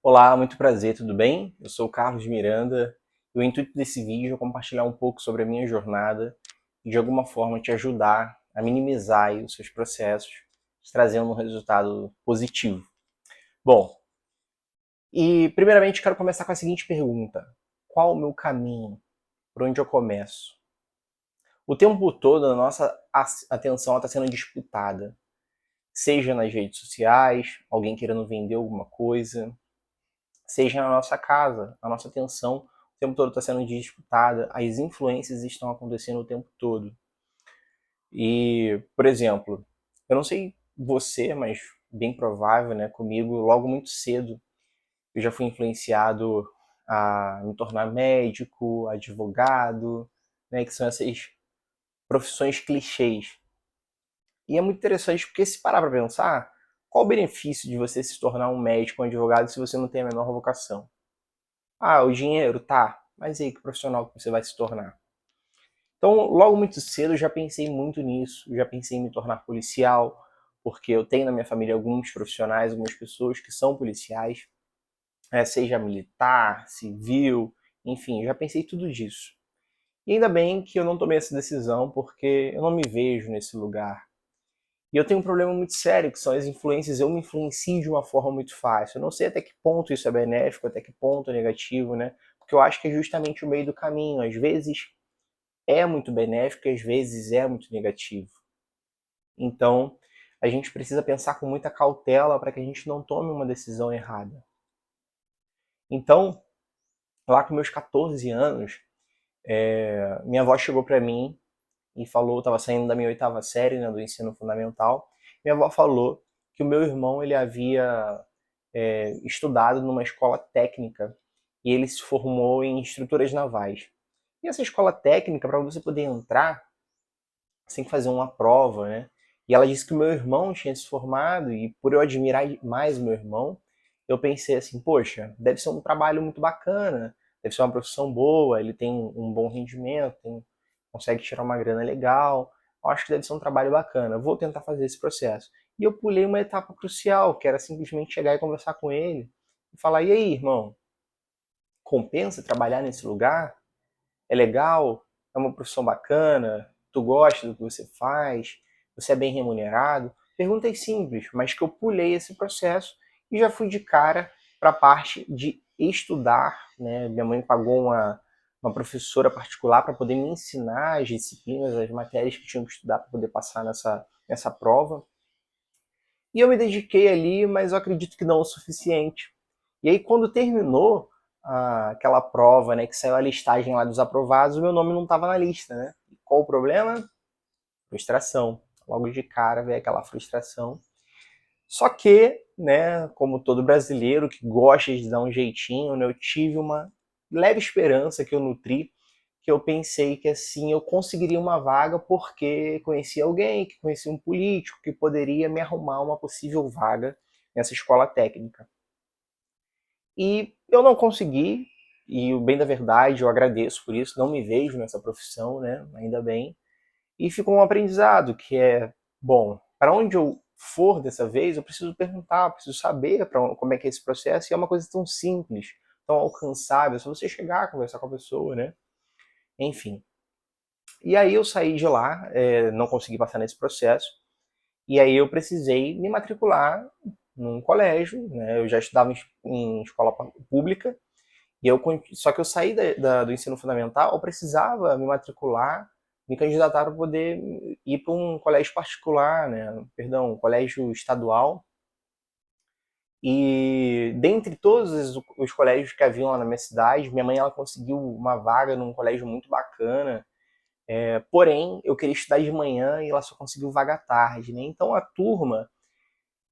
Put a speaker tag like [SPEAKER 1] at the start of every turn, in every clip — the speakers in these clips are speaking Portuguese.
[SPEAKER 1] Olá, muito prazer, tudo bem? Eu sou o Carlos Miranda e o intuito desse vídeo é compartilhar um pouco sobre a minha jornada e de alguma forma te ajudar a minimizar aí os seus processos, trazendo um resultado positivo. Bom, e primeiramente quero começar com a seguinte pergunta: qual o meu caminho? Por onde eu começo? O tempo todo a nossa atenção está sendo disputada, seja nas redes sociais, alguém querendo vender alguma coisa, seja na nossa casa. A nossa atenção o tempo todo está sendo disputada, as influências estão acontecendo o tempo todo. E, por exemplo, eu não sei você, mas bem provável, né, comigo, logo muito cedo, eu já fui influenciado a me tornar médico, advogado, né, que são essas profissões clichês. E é muito interessante porque se parar para pensar, qual o benefício de você se tornar um médico, um advogado, se você não tem a menor vocação? Ah, o dinheiro, tá. Mas e aí, que profissional que você vai se tornar? Então, logo muito cedo eu já pensei muito nisso, já pensei em me tornar policial, porque eu tenho na minha família alguns profissionais, algumas pessoas que são policiais, seja militar, civil, enfim, já pensei tudo disso. E ainda bem que eu não tomei essa decisão, porque eu não me vejo nesse lugar. E eu tenho um problema muito sério, que são as influências. Eu me influencio de uma forma muito fácil. Eu não sei até que ponto isso é benéfico, até que ponto é negativo, né? Porque eu acho que é justamente o meio do caminho. Às vezes é muito benéfico, às vezes é muito negativo. Então, a gente precisa pensar com muita cautela para que a gente não tome uma decisão errada. Então, lá com meus 14 anos, minha avó chegou para mim e falou, estava saindo da minha oitava série, né, do ensino fundamental. Minha avó falou que o meu irmão ele havia estudado numa escola técnica e ele se formou em estruturas navais. E essa escola técnica, para você poder entrar, você tem que fazer uma prova, né? E ela disse que o meu irmão tinha se formado e por eu admirar mais o meu irmão, eu pensei assim, poxa, deve ser um trabalho muito bacana, deve ser uma profissão boa, ele tem um bom rendimento, consegue tirar uma grana legal, eu acho que deve ser um trabalho bacana, vou tentar fazer esse processo. E eu pulei uma etapa crucial, que era simplesmente chegar e conversar com ele e falar, e aí, irmão, compensa trabalhar nesse lugar? É legal? É uma profissão bacana? Tu gosta do que você faz? Você é bem remunerado? Perguntas simples, mas que eu pulei esse processo e já fui de cara para a parte de estudar, né? Minha mãe pagou uma professora particular para poder me ensinar as disciplinas, as matérias que tinham que estudar para poder passar nessa prova. E eu me dediquei ali, mas eu acredito que não o suficiente. E aí, quando terminou aquela prova, né, que saiu a listagem lá dos aprovados, o meu nome não estava na lista, né? E qual o problema? Frustração. Logo de cara veio aquela frustração. Só que, né, como todo brasileiro que gosta de dar um jeitinho, né, eu tive uma leve esperança que eu nutri, que eu pensei que assim eu conseguiria uma vaga porque conhecia alguém, que conhecia um político que poderia me arrumar uma possível vaga nessa escola técnica. E eu não consegui, e o bem da verdade, eu agradeço por isso, não me vejo nessa profissão, né, ainda bem. E ficou um aprendizado que é, bom, para onde eu for dessa vez, eu preciso perguntar, eu preciso saber como é que é esse processo, e é uma coisa tão simples, tão alcançável, se você chegar, conversar com a pessoa, né? Enfim. E aí eu saí de lá, não consegui passar nesse processo, e aí eu precisei me matricular num colégio, né? Eu já estudava em escola pública, e só que eu saí do ensino fundamental, eu precisava me matricular, me candidatar para poder ir para um colégio particular, né? Perdão, um colégio estadual. E dentre todos os colégios que haviam lá na minha cidade, minha mãe ela conseguiu uma vaga num colégio muito bacana. Porém, eu queria estudar de manhã e ela só conseguiu vaga à tarde, né? Então a turma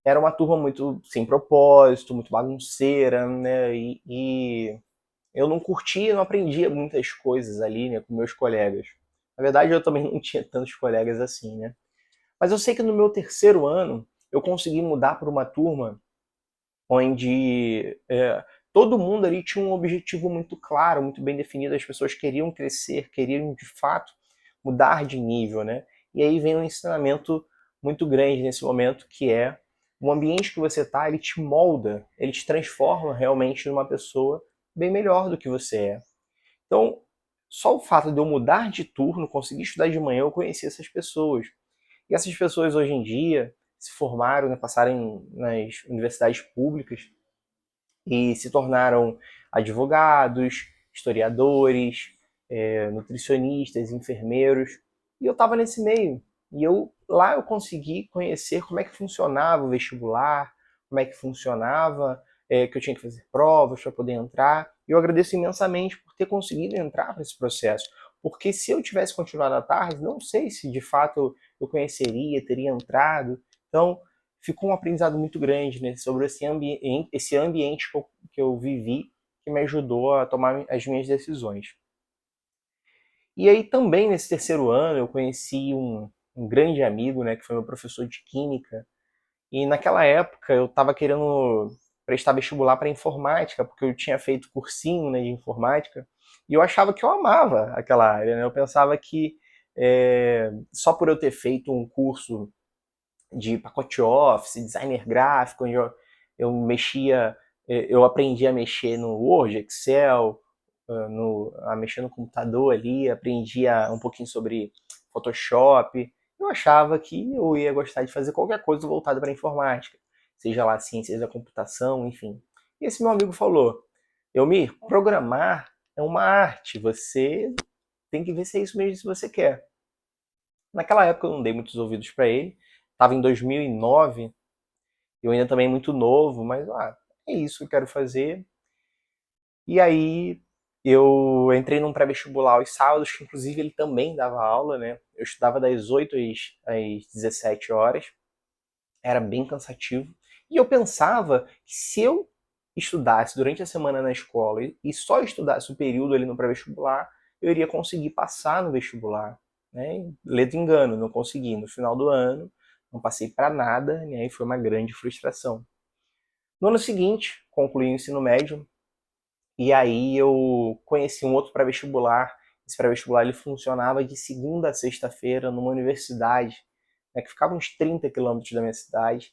[SPEAKER 1] era uma turma muito sem propósito, muito bagunceira, né? E eu não curtia, não aprendia muitas coisas ali, né, com meus colegas. Na verdade, eu também não tinha tantos colegas assim, né? Mas eu sei que no meu terceiro ano eu consegui mudar para uma turma onde todo mundo ali tinha um objetivo muito claro, muito bem definido. As pessoas queriam crescer, queriam de fato mudar de nível, né? E aí vem um ensinamento muito grande nesse momento que é O ambiente que você está, ele te molda, ele te transforma realmente numa pessoa bem melhor do que você é. Então, só o fato de eu mudar de turno, conseguir estudar de manhã, eu conheci essas pessoas. E essas pessoas hoje em dia se formaram, né, passaram nas universidades públicas e se tornaram advogados, historiadores, nutricionistas, enfermeiros. E eu estava nesse meio. E lá eu consegui conhecer como é que funcionava o vestibular, como é que funcionava, que eu tinha que fazer provas para poder entrar. E eu agradeço imensamente por ter conseguido entrar nesse processo. Porque se eu tivesse continuado à tarde, não sei se de fato eu conheceria, teria entrado. Então, ficou um aprendizado muito grande, né, sobre esse ambiente que eu vivi, que me ajudou a tomar as minhas decisões. E aí também nesse terceiro ano eu conheci um grande amigo, né, que foi meu professor de química. E naquela época eu estava querendo prestar vestibular para informática, porque eu tinha feito cursinho, né, de informática, e eu achava que eu amava aquela área, né? Eu pensava que só por eu ter feito um curso de pacote Office, designer gráfico, onde eu mexia, eu aprendi a mexer no Word, Excel, a mexer no computador ali, aprendi um pouquinho sobre Photoshop. Eu achava que eu ia gostar de fazer qualquer coisa voltada para a informática, seja lá ciências da computação, enfim. E esse meu amigo falou: Elmir, programar é uma arte, você tem que ver se é isso mesmo que você quer. Naquela época eu não dei muitos ouvidos para ele, estava em 2009, eu ainda também muito novo, mas é isso que eu quero fazer. E aí eu entrei num pré-vestibular aos sábados, que inclusive ele também dava aula, né? Eu estudava das 8 às 17 horas, era bem cansativo. E eu pensava que se eu estudasse durante a semana na escola e só estudasse o período ali no pré-vestibular, eu iria conseguir passar no vestibular. Né? Ledo engano, não consegui. No final do ano, não passei para nada, né? E foi uma grande frustração. No ano seguinte, concluí o ensino médio, e aí eu conheci um outro pré-vestibular. Esse pré-vestibular ele funcionava de segunda a sexta-feira numa universidade, né, que ficava uns 30 quilômetros da minha cidade.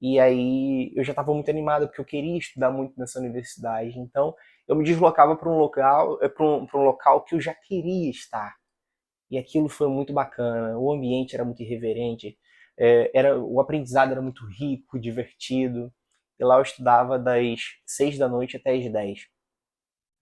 [SPEAKER 1] E aí eu já estava muito animado porque eu queria estudar muito nessa universidade. Então eu me deslocava para um local que eu já queria estar. E aquilo foi muito bacana. O ambiente era muito irreverente, o aprendizado era muito rico, divertido. E lá eu estudava das 6 da noite até as 10.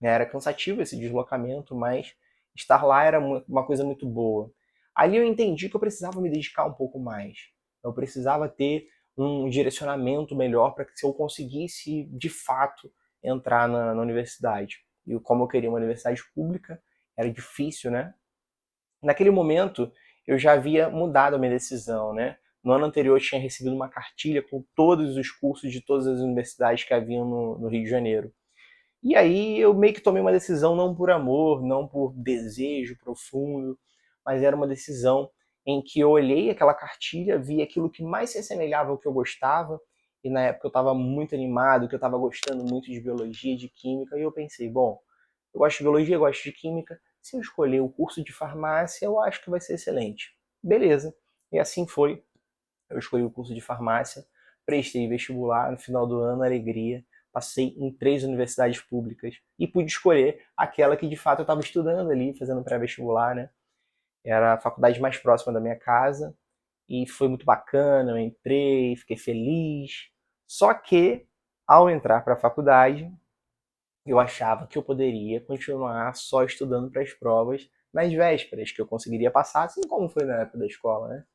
[SPEAKER 1] Era cansativo esse deslocamento, mas estar lá era uma coisa muito boa. Ali eu entendi que eu precisava me dedicar um pouco mais. Eu precisava ter um direcionamento melhor para que se eu conseguisse, de fato, entrar na universidade. E como eu queria uma universidade pública, era difícil, né? Naquele momento, eu já havia mudado a minha decisão, né? No ano anterior, eu tinha recebido uma cartilha com todos os cursos de todas as universidades que haviam no Rio de Janeiro. E aí eu meio que tomei uma decisão não por amor, não por desejo profundo, mas era uma decisão em que eu olhei aquela cartilha, vi aquilo que mais se assemelhava ao que eu gostava, e na época eu estava muito animado, que eu estava gostando muito de biologia, de química, e eu pensei, bom, eu gosto de biologia, eu gosto de química, se eu escolher o curso de farmácia, eu acho que vai ser excelente. Beleza. E assim foi. Eu escolhi o curso de farmácia, prestei vestibular no final do ano, alegria. Passei em 3 universidades públicas e pude escolher aquela que de fato eu estava estudando ali, fazendo pré-vestibular, né? Era a faculdade mais próxima da minha casa e foi muito bacana. Eu entrei, fiquei feliz. Só que, ao entrar para a faculdade, eu achava que eu poderia continuar só estudando para as provas nas vésperas, que eu conseguiria passar, assim como foi na época da escola, né?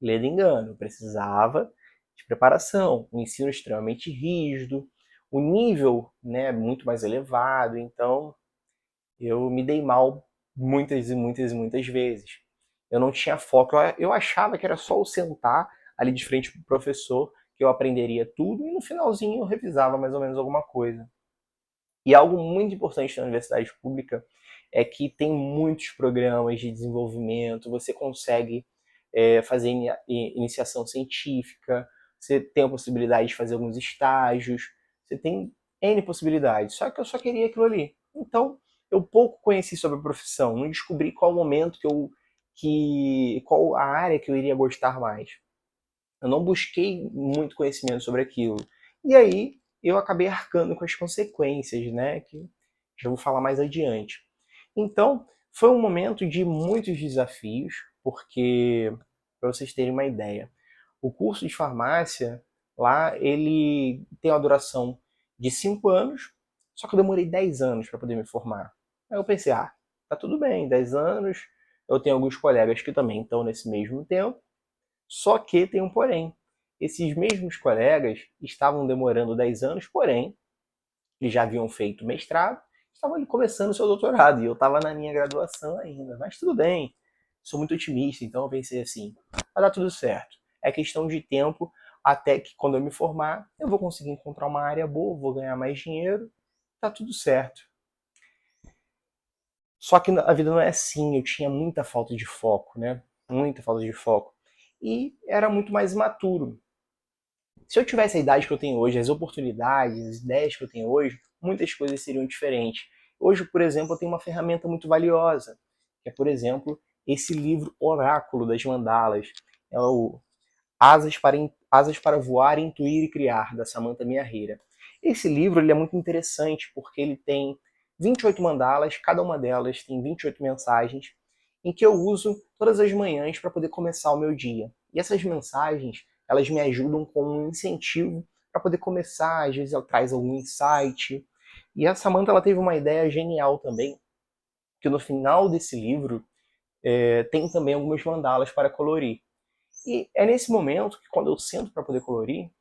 [SPEAKER 1] Ledo engano, precisava de preparação, um ensino extremamente rígido, o nível, né, muito mais elevado, então eu me dei mal muitas e muitas e muitas vezes. Eu não tinha foco, eu achava que era só eu sentar ali de frente para o professor que eu aprenderia tudo e no finalzinho eu revisava mais ou menos alguma coisa. E algo muito importante na universidade pública é que tem muitos programas de desenvolvimento, você consegue fazer iniciação científica, você tem a possibilidade de fazer alguns estágios, você tem N possibilidades, só que eu só queria aquilo ali. Então, eu pouco conheci sobre a profissão, não descobri qual momento qual a área que eu iria gostar mais. Eu não busquei muito conhecimento sobre aquilo. E aí eu acabei arcando com as consequências, né? Que já vou falar mais adiante. Então, foi um momento de muitos desafios, porque, para vocês terem uma ideia, o curso de farmácia lá, ele tem uma duração de 5 anos, só que eu demorei 10 anos para poder me formar. Aí eu pensei, tá tudo bem, 10 anos, eu tenho alguns colegas que também estão nesse mesmo tempo, só que tem um porém. Esses mesmos colegas estavam demorando 10 anos, porém, eles já haviam feito mestrado, estavam ali começando o seu doutorado, e eu estava na minha graduação ainda. Mas tudo bem, sou muito otimista, então eu pensei assim, vai dar tudo certo. É questão de tempo, até que quando eu me formar, eu vou conseguir encontrar uma área boa, vou ganhar mais dinheiro, tá tudo certo. Só que a vida não é assim, eu tinha muita falta de foco, né? Muita falta de foco. E era muito mais imaturo. Se eu tivesse a idade que eu tenho hoje, as oportunidades, as ideias que eu tenho hoje, muitas coisas seriam diferentes. Hoje, por exemplo, eu tenho uma ferramenta muito valiosa, que é, por exemplo, esse livro Oráculo das Mandalas. É o Asas para Voar, Intuir e Criar, da Samantha Miareira. Esse livro ele é muito interessante porque ele tem 28 mandalas, cada uma delas tem 28 mensagens, em que eu uso todas as manhãs para poder começar o meu dia. E essas mensagens, elas me ajudam com um incentivo para poder começar, às vezes ela traz algum insight. E a Samantha ela teve uma ideia genial também, que no final desse livro tem também algumas mandalas para colorir. E é nesse momento que, quando eu sento para poder colorir,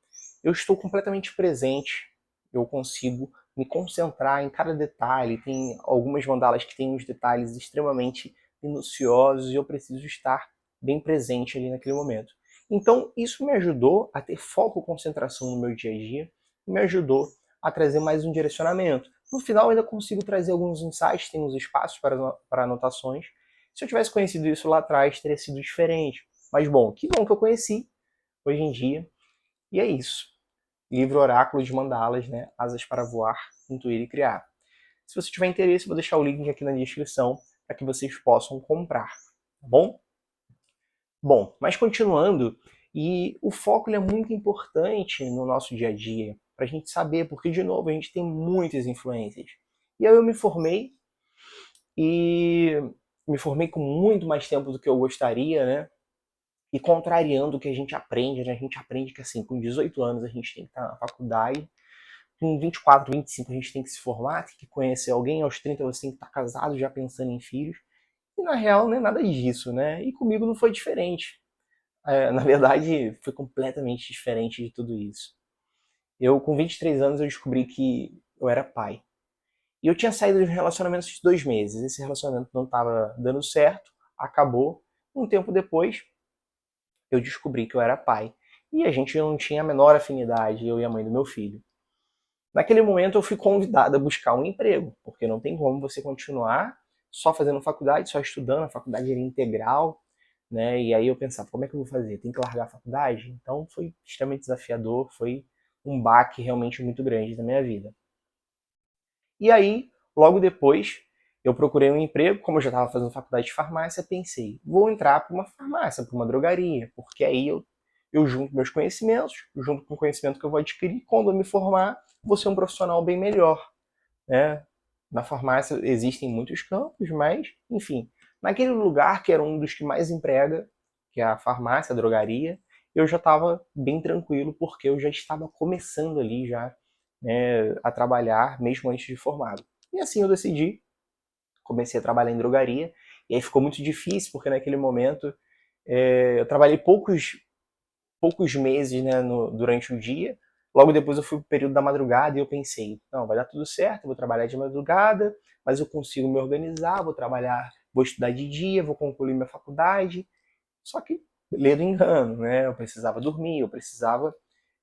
[SPEAKER 1] eu estou completamente presente, eu consigo me concentrar em cada detalhe. Tem algumas mandalas que têm uns detalhes extremamente minuciosos e eu preciso estar bem presente ali naquele momento. Então, isso me ajudou a ter foco e concentração no meu dia a dia, me ajudou a trazer mais um direcionamento. No final, eu ainda consigo trazer alguns insights, tem uns espaços para anotações. Se eu tivesse conhecido isso lá atrás, teria sido diferente. Mas bom, que bom que eu conheci hoje em dia. E é isso. Livro Oráculo de Mandalas, né? Asas para Voar, Intuir e Criar. Se você tiver interesse, vou deixar o link aqui na descrição para que vocês possam comprar, tá bom? Bom, mas continuando, e o foco é muito importante no nosso dia a dia, para a gente saber, porque, de novo, a gente tem muitas influências. E aí eu me formei, e me formei com muito mais tempo do que eu gostaria, né? E contrariando o que a gente aprende, né? A gente aprende que, assim, com 18 anos a gente tem que estar na faculdade, com 24, 25 a gente tem que se formar, tem que conhecer alguém, aos 30 você tem que estar casado, já pensando em filhos. E na real não é nada disso, né? E comigo não foi diferente. Na verdade, foi completamente diferente de tudo isso. Eu, com 23 anos, eu descobri que eu era pai. E eu tinha saído de um relacionamento de 2 meses. Esse relacionamento não estava dando certo, acabou. Um tempo depois, eu descobri que eu era pai. E a gente não tinha a menor afinidade, eu e a mãe do meu filho. Naquele momento eu fui convidado a buscar um emprego, porque não tem como você continuar só fazendo faculdade, só estudando, a faculdade era integral, né? E aí eu pensava, como é que eu vou fazer? Tem que largar a faculdade? Então foi extremamente desafiador, foi um baque realmente muito grande na minha vida. E aí, logo depois, eu procurei um emprego, como eu já estava fazendo faculdade de farmácia, pensei, vou entrar para uma farmácia, para uma drogaria, porque aí eu junto meus conhecimentos, junto com o conhecimento que eu vou adquirir, quando eu me formar, vou ser um profissional bem melhor, né? Na farmácia existem muitos campos, mas, enfim, naquele lugar que era um dos que mais emprega, que é a farmácia, a drogaria, eu já estava bem tranquilo, porque eu já estava começando ali já, né, a trabalhar, mesmo antes de formado. E assim eu decidi, comecei a trabalhar em drogaria, e aí ficou muito difícil, porque naquele momento eu trabalhei poucos meses, né, durante o dia. Logo depois eu fui pro período da madrugada e eu pensei, não, vai dar tudo certo, eu vou trabalhar de madrugada, mas eu consigo me organizar, vou trabalhar, vou estudar de dia, vou concluir minha faculdade. Só que, ledo engano, né? Eu precisava dormir, eu precisava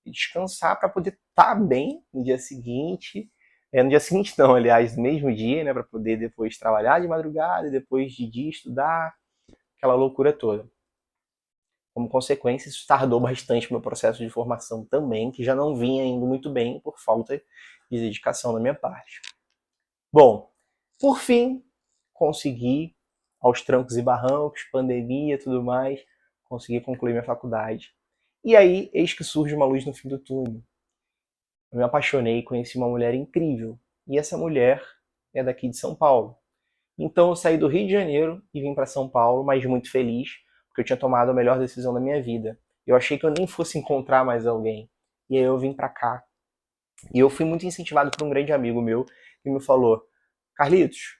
[SPEAKER 1] descansar para poder estar bem no dia seguinte. No dia seguinte não, aliás, no mesmo dia, né, para poder depois trabalhar de madrugada e depois de dia estudar, aquela loucura toda. Como consequência, isso tardou bastante o meu processo de formação também, que já não vinha indo muito bem por falta de dedicação da minha parte. Bom, por fim, consegui, aos trancos e barrancos, pandemia e tudo mais, consegui concluir minha faculdade. E aí, eis que surge uma luz no fim do túnel. Eu me apaixonei e conheci uma mulher incrível. E essa mulher é daqui de São Paulo. Então eu saí do Rio de Janeiro e vim para São Paulo, mas muito feliz, porque eu tinha tomado a melhor decisão da minha vida. Eu achei que eu nem fosse encontrar mais alguém. E aí eu vim para cá. E eu fui muito incentivado por um grande amigo meu que me falou: Carlitos,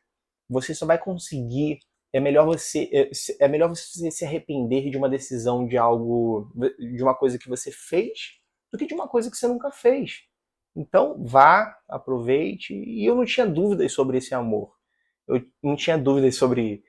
[SPEAKER 1] você só vai conseguir. É melhor você se arrepender de uma decisão de algo, de uma coisa que você fez, do que de uma coisa que você nunca fez. Então vá, aproveite. E eu não tinha dúvidas sobre esse amor. Eu não tinha dúvidas sobre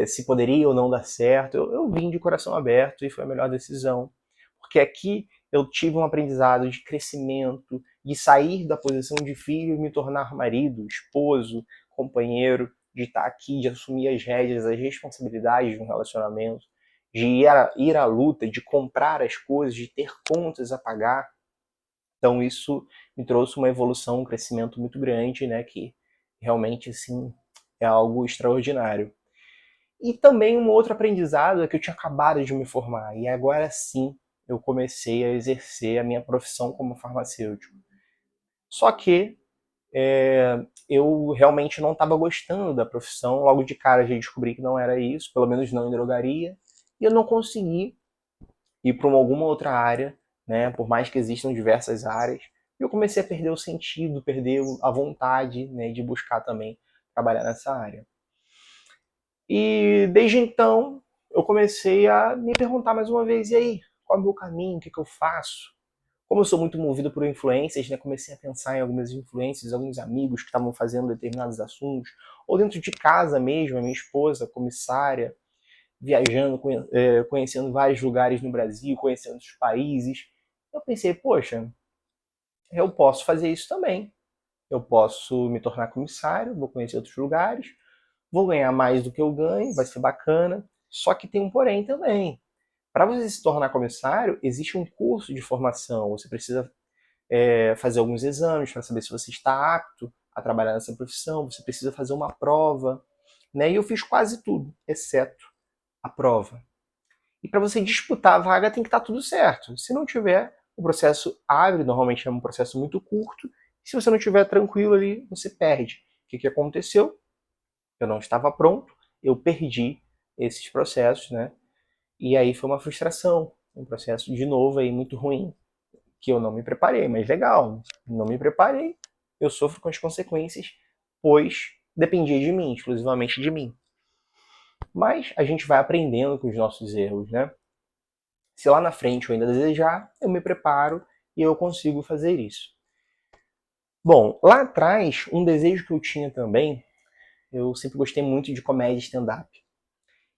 [SPEAKER 1] se poderia ou não dar certo. Eu vim de coração aberto e foi a melhor decisão. Porque aqui eu tive um aprendizado de crescimento, de sair da posição de filho e me tornar marido, esposo, companheiro, de estar aqui, de assumir as rédeas, as responsabilidades de um relacionamento, de ir à luta, de comprar as coisas, de ter contas a pagar. Então isso me trouxe uma evolução, um crescimento muito grande, né, que realmente assim é algo extraordinário. E também um outro aprendizado é que eu tinha acabado de me formar e agora sim eu comecei a exercer a minha profissão como farmacêutico. Só que eu realmente não estava gostando da profissão, logo de cara já descobri que não era isso, pelo menos não em drogaria, e eu não consegui ir para alguma outra área, né, por mais que existam diversas áreas, e eu comecei a perder o sentido, perder a vontade, né, de buscar também trabalhar nessa área. E desde então eu comecei a me perguntar mais uma vez, e aí, qual é o meu caminho, o que eu faço? Como eu sou muito movido por influências, né, comecei a pensar em algumas influências, alguns amigos que estavam fazendo determinados assuntos, ou dentro de casa mesmo, a minha esposa, comissária, viajando, conhecendo vários lugares no Brasil, conhecendo os países. Eu pensei, poxa, eu posso fazer isso também. Eu posso me tornar comissário, vou conhecer outros lugares, vou ganhar mais do que eu ganho, vai ser bacana. Só que tem um porém também. Para você se tornar comissário, existe um curso de formação. Você precisa fazer alguns exames para saber se você está apto a trabalhar nessa profissão. Você precisa fazer uma prova. Né? E eu fiz quase tudo, exceto a prova. E para você disputar a vaga tem que estar tudo certo. Se não tiver, o processo abre, normalmente é um processo muito curto. E se você não estiver tranquilo ali, você perde. O que aconteceu? Eu não estava pronto, eu perdi esses processos, né? E aí foi uma frustração, um processo de novo aí muito ruim, que eu não me preparei, mas legal, não me preparei, eu sofro com as consequências, pois dependia de mim, exclusivamente de mim. Mas a gente vai aprendendo com os nossos erros, né? Se lá na frente eu ainda desejar, eu me preparo e eu consigo fazer isso. Bom, lá atrás, um desejo que eu tinha também, eu sempre gostei muito de comédia stand-up.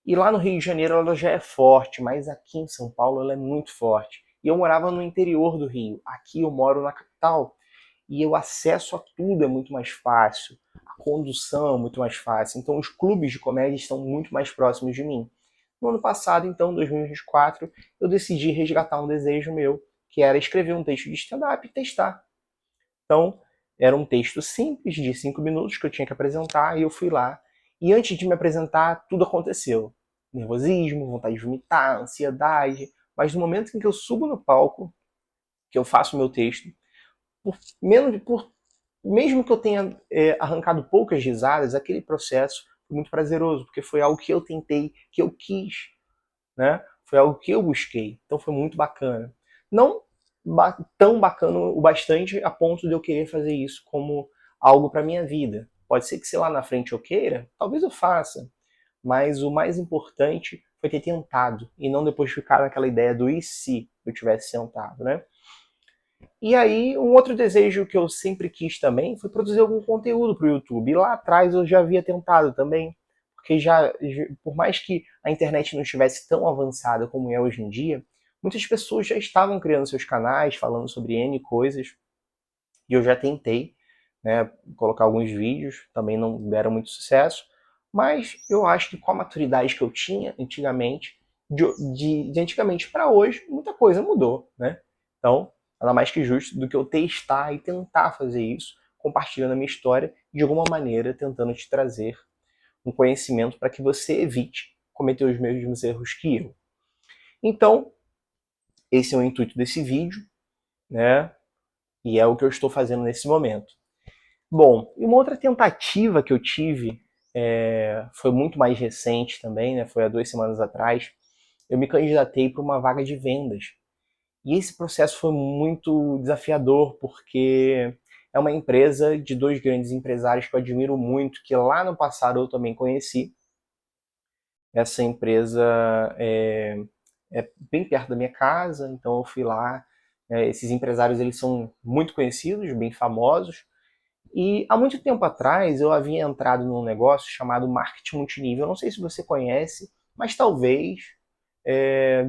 [SPEAKER 1] E lá no Rio de Janeiro ela já é forte, mas aqui em São Paulo ela é muito forte. E eu morava no interior do Rio. Aqui eu moro na capital. E o acesso a tudo é muito mais fácil. A condução é muito mais fácil. Então os clubes de comédia estão muito mais próximos de mim. No ano passado, então, 2024, eu decidi resgatar um desejo meu, que era escrever um texto de stand-up e testar. Então, era um texto simples, de 5 minutos, que eu tinha que apresentar, e eu fui lá. E antes de me apresentar, tudo aconteceu. Nervosismo, vontade de vomitar, ansiedade. Mas no momento em que eu subo no palco, que eu faço o meu texto, por menos por mesmo que eu tenha arrancado poucas risadas, aquele processo foi muito prazeroso, porque foi algo que eu tentei, que eu quis, né? Foi algo que eu busquei. Então foi muito bacana. Não tão bacana o bastante a ponto de eu querer fazer isso como algo para minha vida. Pode ser que se lá na frente eu queira, talvez eu faça. Mas o mais importante foi ter tentado e não depois ficar naquela ideia do e se eu tivesse tentado, né? E aí, um outro desejo que eu sempre quis também foi produzir algum conteúdo para o YouTube. E lá atrás eu já havia tentado também, porque por mais que a internet não estivesse tão avançada como é hoje em dia, muitas pessoas já estavam criando seus canais, falando sobre N coisas, e eu já tentei, né, colocar alguns vídeos, também não deram muito sucesso, mas eu acho que com a maturidade que eu tinha antigamente, de antigamente para hoje, muita coisa mudou, né? Então, nada mais que justo do que eu testar e tentar fazer isso, compartilhando a minha história, de alguma maneira tentando te trazer um conhecimento para que você evite cometer os mesmos erros que eu. Então, Esse é o intuito desse vídeo, né? E é o que eu estou fazendo nesse momento. Bom, e uma outra tentativa que eu tive foi muito mais recente também, né? Foi há 2 semanas atrás. Eu me candidatei para uma vaga de vendas. E esse processo foi muito desafiador, porque é uma empresa de dois grandes empresários que eu admiro muito, que lá no passado eu também conheci. Essa empresa é bem perto da minha casa, então eu fui lá. Esses empresários eles são muito conhecidos, bem famosos. E há muito tempo atrás eu havia entrado num negócio chamado marketing multinível. Eu não sei se você conhece, mas talvez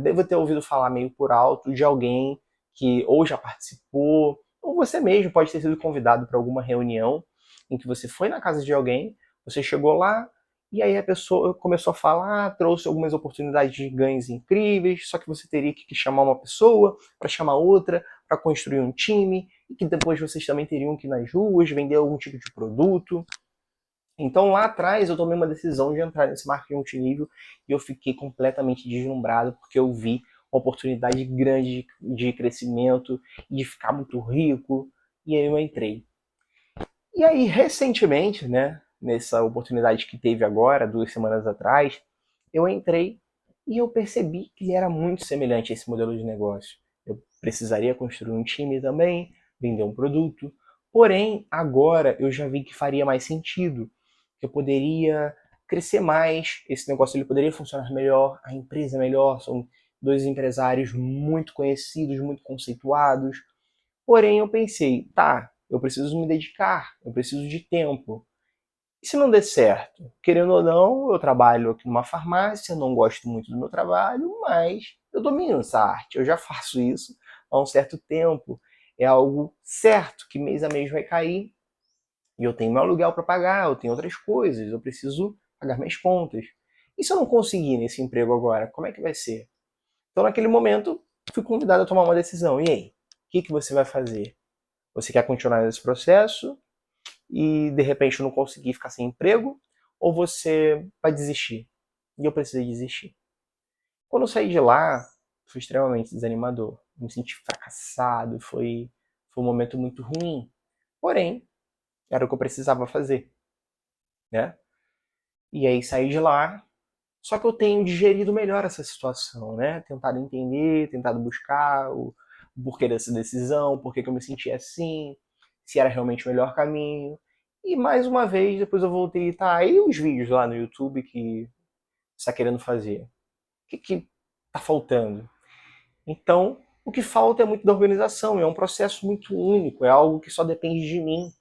[SPEAKER 1] deva ter ouvido falar meio por alto de alguém que ou já participou, ou você mesmo pode ter sido convidado para alguma reunião em que você foi na casa de alguém, você chegou lá e aí a pessoa começou a falar, trouxe algumas oportunidades de ganhos incríveis, só que você teria que chamar uma pessoa para chamar outra, para construir um time, e que depois vocês também teriam que ir nas ruas vender algum tipo de produto. Então lá atrás eu tomei uma decisão de entrar nesse marketing multinível e eu fiquei completamente deslumbrado porque eu vi uma oportunidade grande de crescimento, de ficar muito rico, e aí eu entrei. E aí recentemente, né, nessa oportunidade que teve agora, 2 semanas atrás, eu entrei e eu percebi que ele era muito semelhante a esse modelo de negócio. Eu precisaria construir um time também, vender um produto, porém agora eu já vi que faria mais sentido, que eu poderia crescer mais, esse negócio ele poderia funcionar melhor, a empresa melhor, são dois empresários muito conhecidos, muito conceituados. Porém eu pensei, tá, eu preciso me dedicar, eu preciso de tempo. E se não der certo? Querendo ou não, eu trabalho aqui numa farmácia, não gosto muito do meu trabalho, mas eu domino essa arte, eu já faço isso há um certo tempo. É algo certo que mês a mês vai cair e eu tenho meu aluguel para pagar, eu tenho outras coisas, eu preciso pagar minhas contas. E se eu não conseguir nesse emprego agora, como é que vai ser? Então, naquele momento, fui convidado a tomar uma decisão. E aí? O que você vai fazer? Você quer continuar nesse processo e de repente não conseguir ficar sem emprego? Ou você vai desistir? E eu precisei desistir. Quando eu saí de lá, foi extremamente desanimador. Me senti fracassado, foi um momento muito ruim. Porém, era o que eu precisava fazer, né? E aí saí de lá, só que eu tenho digerido melhor essa situação, né? Tentado entender, tentado buscar o porquê dessa decisão, por que eu me senti assim, se era realmente o melhor caminho. E mais uma vez, depois eu voltei, tá, aí os vídeos lá no YouTube que você está querendo fazer. O que tá faltando? Então, o que falta é muito da organização, é um processo muito único, é algo que só depende de mim.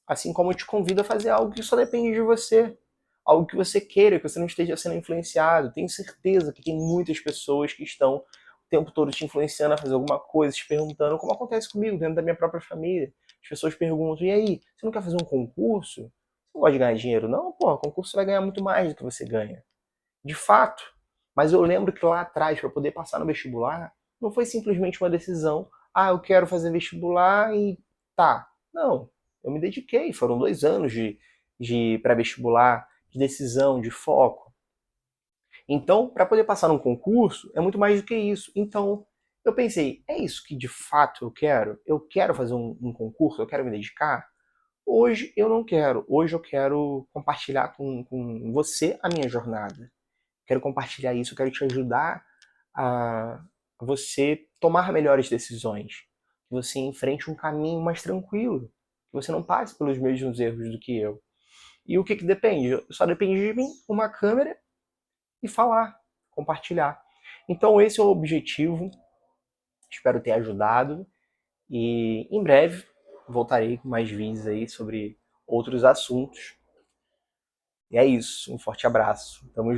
[SPEAKER 1] Assim como eu te convido a fazer algo que só depende de você. Algo que você queira, que você não esteja sendo influenciado. Tenho certeza que tem muitas pessoas que estão o tempo todo te influenciando a fazer alguma coisa, te perguntando, como acontece comigo dentro da minha própria família. As pessoas perguntam, e aí, você não quer fazer um concurso? Você não gosta de ganhar dinheiro? Não, pô, concurso você vai ganhar muito mais do que você ganha. De fato. Mas eu lembro que lá atrás, para poder passar no vestibular, não foi simplesmente uma decisão, ah, eu quero fazer vestibular e tá. Não, eu me dediquei, foram 2 anos de pré-vestibular, de decisão, de foco. Então, para poder passar num concurso, é muito mais do que isso. Então, eu pensei, é isso que de fato eu quero? Eu quero fazer um concurso, eu quero me dedicar? Hoje eu não quero. Hoje eu quero compartilhar com você a minha jornada. Quero compartilhar isso, quero te ajudar a você tomar melhores decisões. Que você enfrente um caminho mais tranquilo. Que você não passe pelos mesmos erros do que eu. E o que, que depende? Só depende de mim, uma câmera e falar, compartilhar. Então esse é o objetivo. Espero ter ajudado. E em breve voltarei com mais vídeos aí sobre outros assuntos. E é isso. Um forte abraço. Tamo junto.